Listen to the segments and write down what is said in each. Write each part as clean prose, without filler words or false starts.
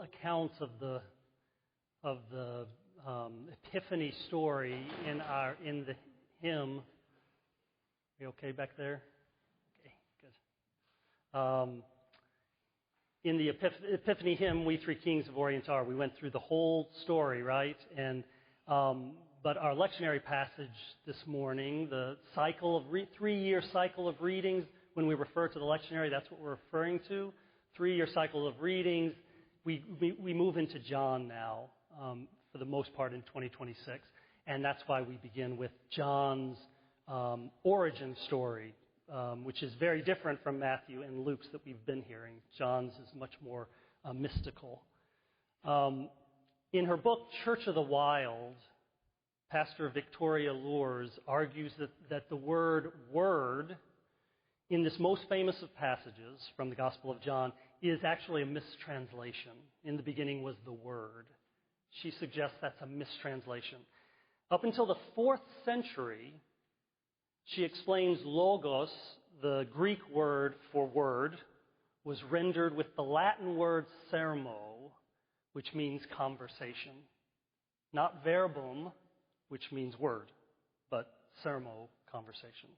accounts of the Epiphany story in the hymn. Are you okay back there? Okay, good. In the Epiphany hymn, "We Three Kings of Orient Are," we went through the whole story, right? And but our lectionary passage this morning, the cycle of 3-year cycle of readings, when we refer to the lectionary, that's what we're referring to. 3-year cycle of readings. We move into John now, for the most part in 2026, and that's why we begin with John's origin story, which is very different from Matthew and Luke's that we've been hearing. John's is much more mystical. In her book, Church of the Wild, Pastor Victoria Lours argues that the word in this most famous of passages from the Gospel of John is actually a mistranslation. In the beginning was the Word. She suggests that's a mistranslation. Up until the 4th century, she explains logos, the Greek word for word, was rendered with the Latin word sermo, which means conversation. Not verbum, which means word, but sermo, conversation.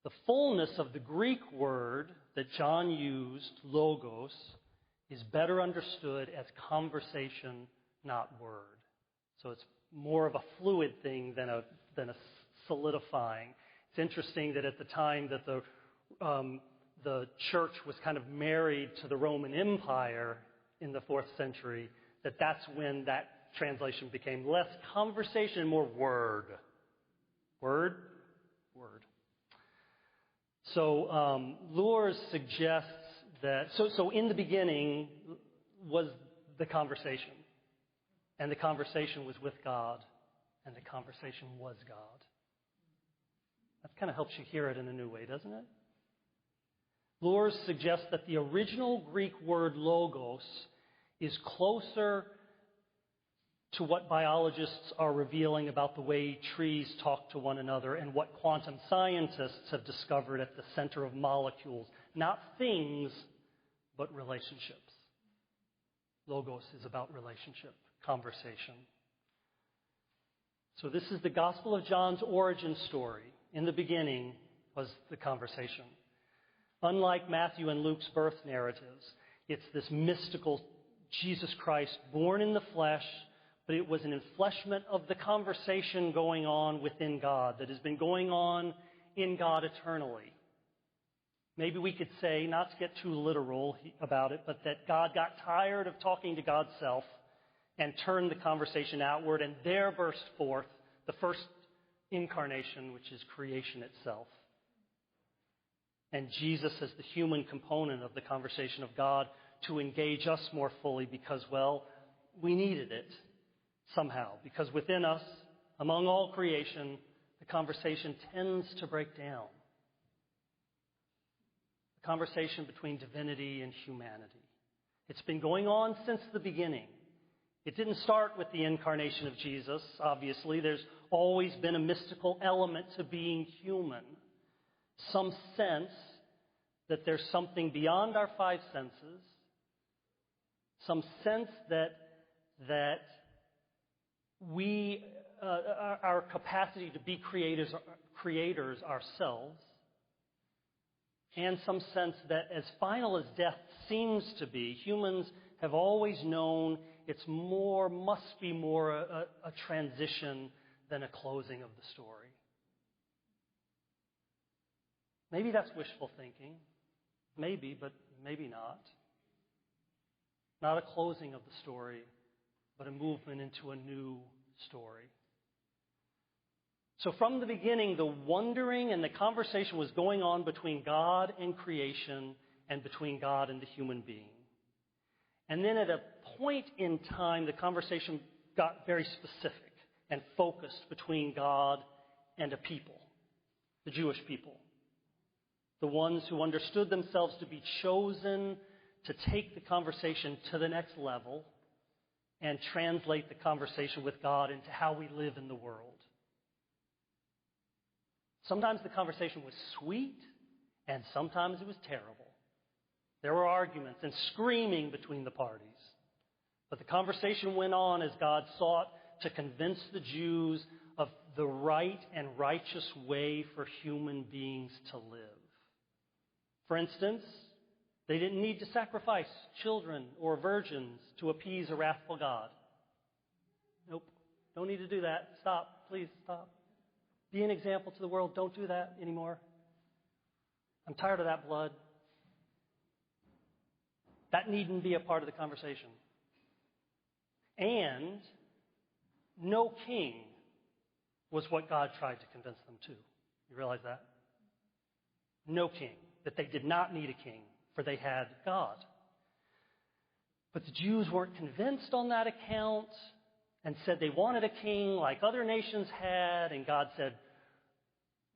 The fullness of the Greek word that John used, logos, is better understood as conversation, not word. So it's more of a fluid thing than a solidifying. It's interesting that at the time that the church was kind of married to the Roman Empire in the 4th century, that's when that translation became less conversation and more word. Word. So Lours suggests that, so in the beginning was the conversation. And the conversation was with God. And the conversation was God. That kind of helps you hear it in a new way, doesn't it? Lours suggests that the original Greek word logos is closer to what biologists are revealing about the way trees talk to one another and what quantum scientists have discovered at the center of molecules. Not things, but relationships. Logos is about relationship, conversation. So this is the Gospel of John's origin story. In the beginning was the conversation. Unlike Matthew and Luke's birth narratives, it's this mystical Jesus Christ born in the flesh, but it was an enfleshment of the conversation going on within God that has been going on in God eternally. Maybe we could say, not to get too literal about it, but that God got tired of talking to God's self and turned the conversation outward, and there burst forth the first incarnation, which is creation itself. And Jesus as the human component of the conversation of God to engage us more fully because, well, we needed it. Somehow, because within us, among all creation, the conversation tends to break down. The conversation between divinity and humanity. It's been going on since the beginning. It didn't start with the incarnation of Jesus, obviously. There's always been a mystical element to being human. Some sense that there's something beyond our 5 senses. Some sense that our capacity to be creators ourselves, and some sense that as final as death seems to be, humans have always known must be more a transition than a closing of the story. Maybe that's wishful thinking. Maybe, but maybe not. Not a closing of the story, but a movement into a new story. So from the beginning, the wondering and the conversation was going on between God and creation and between God and the human being. And then at a point in time, the conversation got very specific and focused between God and a people, the Jewish people, the ones who understood themselves to be chosen to take the conversation to the next level and translate the conversation with God into how we live in the world. Sometimes the conversation was sweet, and sometimes it was terrible. There were arguments and screaming between the parties. But the conversation went on as God sought to convince the Jews of the right and righteous way for human beings to live. For instance, they didn't need to sacrifice children or virgins to appease a wrathful God. Nope, don't need to do that. Stop, please stop. Be an example to the world. Don't do that anymore. I'm tired of that blood. That needn't be a part of the conversation. And no king was what God tried to convince them to. You realize that? No king. That they did not need a king, for they had God. But the Jews weren't convinced on that account and said they wanted a king like other nations had, and God said,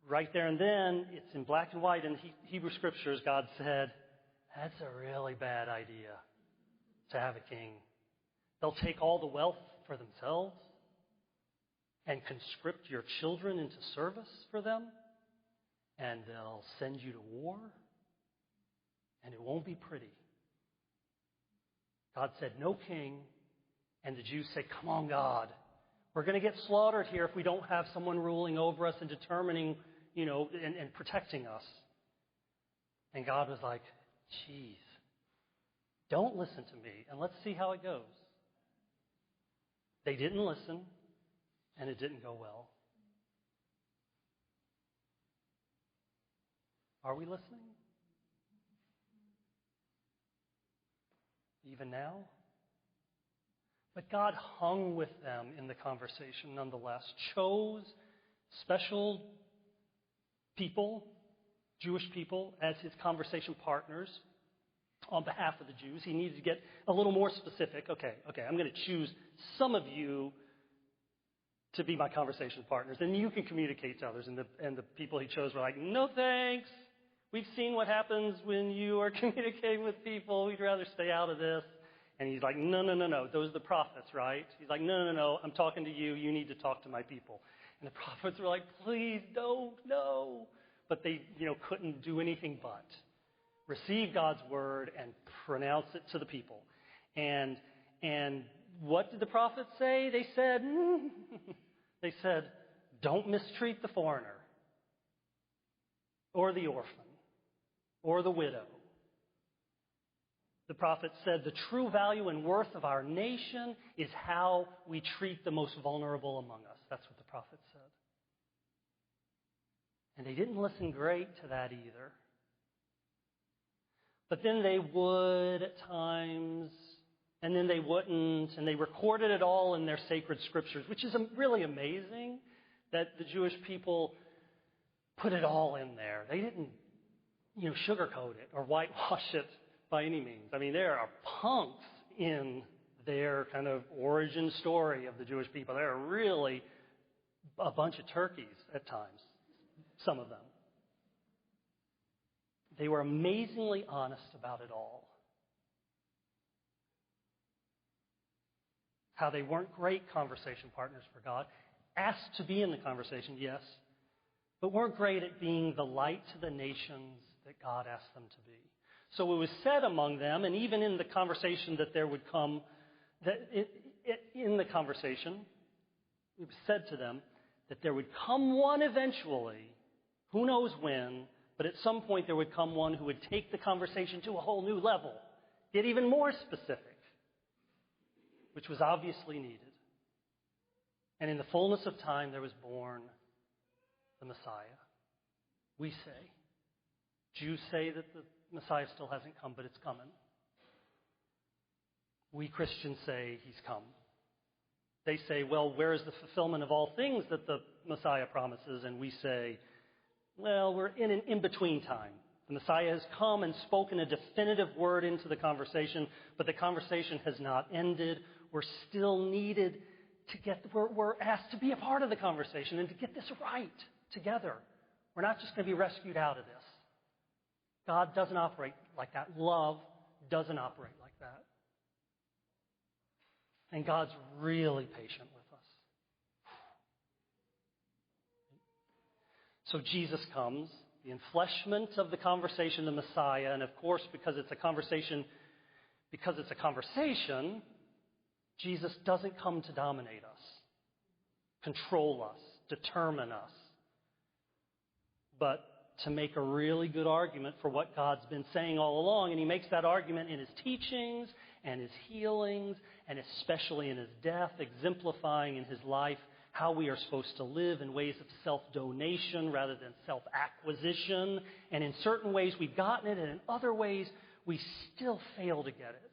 right there and then, it's in black and white in the Hebrew Scriptures, God said, that's a really bad idea to have a king. They'll take all the wealth for themselves and conscript your children into service for them, and they'll send you to war, and it won't be pretty. God said, no king, and the Jews say, come on, God. We're going to get slaughtered here if we don't have someone ruling over us and determining, and protecting us. And God was like, geez, don't listen to me, and let's see how it goes. They didn't listen, and it didn't go well. Are we listening? Even now? But God hung with them in the conversation nonetheless, chose special people, Jewish people, as his conversation partners on behalf of the Jews. He needed to get a little more specific. Okay, I'm going to choose some of you to be my conversation partners, and you can communicate to others. And the people he chose were like, no thanks. We've seen what happens when you are communicating with people. We'd rather stay out of this. And he's like, no. Those are the prophets, right? He's like, no. I'm talking to you. You need to talk to my people. And the prophets were like, please don't, no. But they, couldn't do anything but receive God's word and pronounce it to the people. And what did the prophets say? They said, don't mistreat the foreigner or the orphan or the widow. The prophet said, the true value and worth of our nation is how we treat the most vulnerable among us. That's what the prophet said. And they didn't listen great to that either. But then they would at times, and then they wouldn't, and they recorded it all in their sacred scriptures, which is really amazing that the Jewish people put it all in there. They didn't, sugarcoat it or whitewash it by any means. I mean, there are punks in their kind of origin story of the Jewish people. They are really a bunch of turkeys at times, some of them. They were amazingly honest about it all. How they weren't great conversation partners for God. Asked to be in the conversation, yes, but weren't great at being the light to the nations that God asked them to be. So it was said among them, and even in the conversation that there would come, in the conversation, it was said to them that there would come one eventually, who knows when, but at some point there would come one who would take the conversation to a whole new level, get even more specific, which was obviously needed. And in the fullness of time there was born the Messiah. We say, Jews say that the Messiah still hasn't come, but it's coming. We Christians say he's come. They say, well, where is the fulfillment of all things that the Messiah promises? And we say, well, we're in an in-between time. The Messiah has come and spoken a definitive word into the conversation, but the conversation has not ended. We're still needed we're asked to be a part of the conversation and to get this right together. We're not just going to be rescued out of this. God doesn't operate like that. Love doesn't operate like that. And God's really patient with us. So Jesus comes, the enfleshment of the conversation, the Messiah, and of course, because it's a conversation, Jesus doesn't come to dominate us, control us, determine us, but to make a really good argument for what God's been saying all along. And he makes that argument in his teachings and his healings, and especially in his death, exemplifying in his life how we are supposed to live in ways of self-donation rather than self-acquisition. And in certain ways we've gotten it, and in other ways we still fail to get it.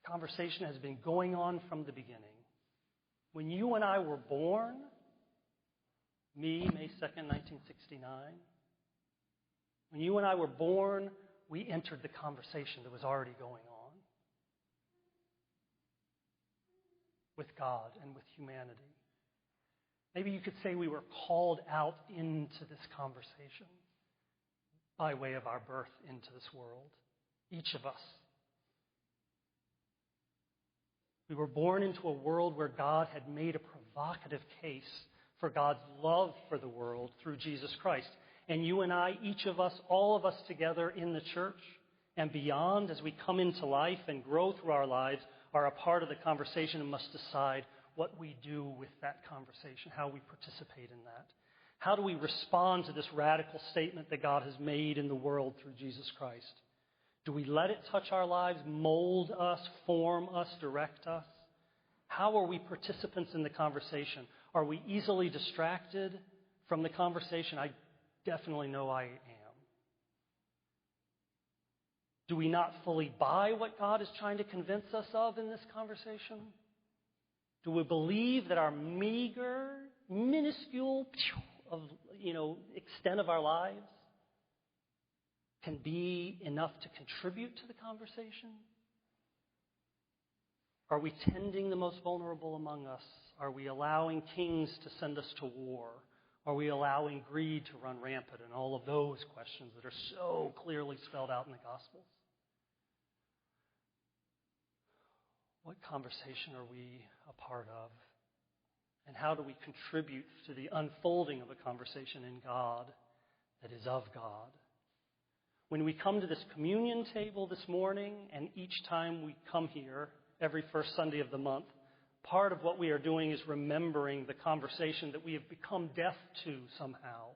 The conversation has been going on from the beginning. When you and I were born, me, May 2nd, 1969, when you and I were born, we entered the conversation that was already going on with God and with humanity. Maybe you could say we were called out into this conversation by way of our birth into this world, each of us. We were born into a world where God had made a provocative case for God's love for the world through Jesus Christ. And you and I, each of us, all of us together in the church and beyond, as we come into life and grow through our lives, are a part of the conversation and must decide what we do with that conversation, how we participate in that. How do we respond to this radical statement that God has made in the world through Jesus Christ? Do we let it touch our lives, mold us, form us, direct us? How are we participants in the conversation? Are we easily distracted from the conversation? I definitely know I am. Do we not fully buy what God is trying to convince us of in this conversation? Do we believe that our meager, minuscule extent of our lives can be enough to contribute to the conversation? Are we tending the most vulnerable among us? Are we allowing kings to send us to war? Are we allowing greed to run rampant? And all of those questions that are so clearly spelled out in the Gospels. What conversation are we a part of? And how do we contribute to the unfolding of a conversation in God that is of God? When we come to this communion table this morning, and each time we come here, every first Sunday of the month, part of what we are doing is remembering the conversation that we have become deaf to somehow,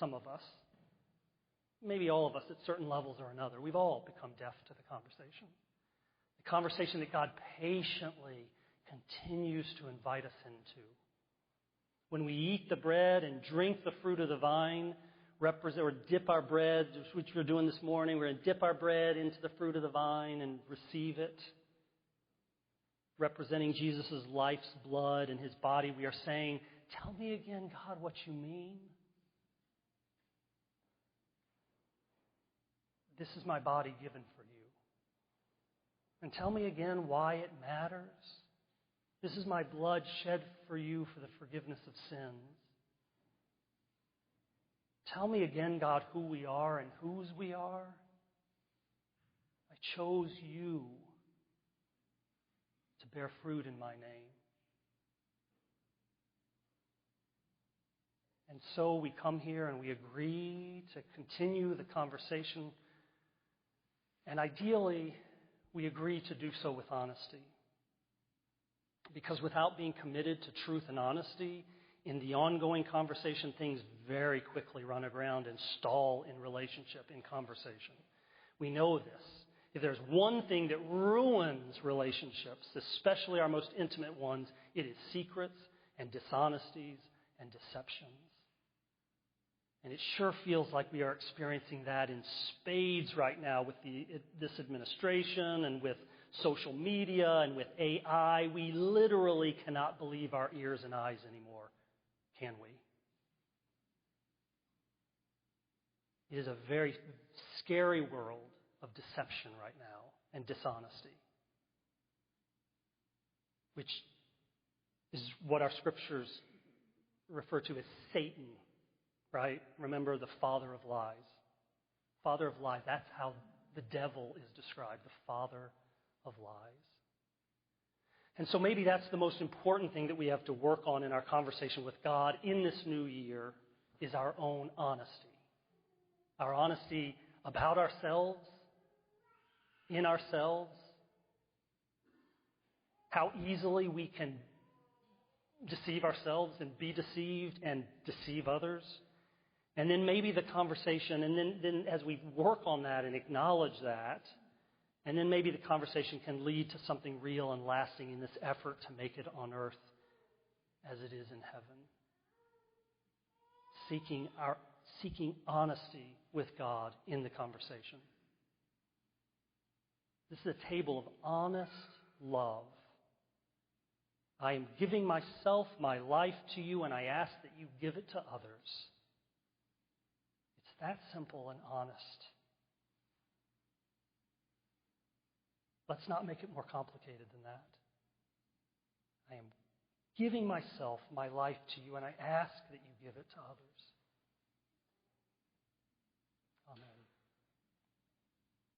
some of us. Maybe all of us at certain levels or another. We've all become deaf to the conversation. The conversation that God patiently continues to invite us into. When we eat the bread and drink the fruit of the vine, or dip our bread, which we're doing this morning, we're going to dip our bread into the fruit of the vine and receive it. Representing Jesus' life's blood and his body, we are saying, tell me again, God, what you mean. This is my body given for you. And tell me again why it matters. This is my blood shed for you for the forgiveness of sins. Tell me again, God, who we are and whose we are. I chose you to bear fruit in my name. And so we come here and we agree to continue the conversation. And ideally, we agree to do so with honesty. Because without being committed to truth and honesty, in the ongoing conversation, things very quickly run aground and stall in relationship, in conversation. We know this. If there's one thing that ruins relationships, especially our most intimate ones, it is secrets and dishonesties and deceptions. And it sure feels like we are experiencing that in spades right now with this administration and with social media and with AI. We literally cannot believe our ears and eyes anymore, can we? It is a very scary world of deception right now and dishonesty, which is what our scriptures refer to as Satan, right? Remember, the father of lies. Father of lies, that's how the devil is described, the father of lies. And so maybe that's the most important thing that we have to work on in our conversation with God in this new year is our own honesty. Our honesty about ourselves, in ourselves, how easily we can deceive ourselves and be deceived and deceive others. And then maybe the conversation, and then as we work on that and acknowledge that, and then maybe the conversation can lead to something real and lasting in this effort to make it on earth as it is in heaven. Seeking honesty with God in the conversation. This is a table of honest love. I am giving myself, my life to you, and I ask that you give it to others. It's that simple and honest. Let's not make it more complicated than that. I am giving myself, my life to you, and I ask that you give it to others.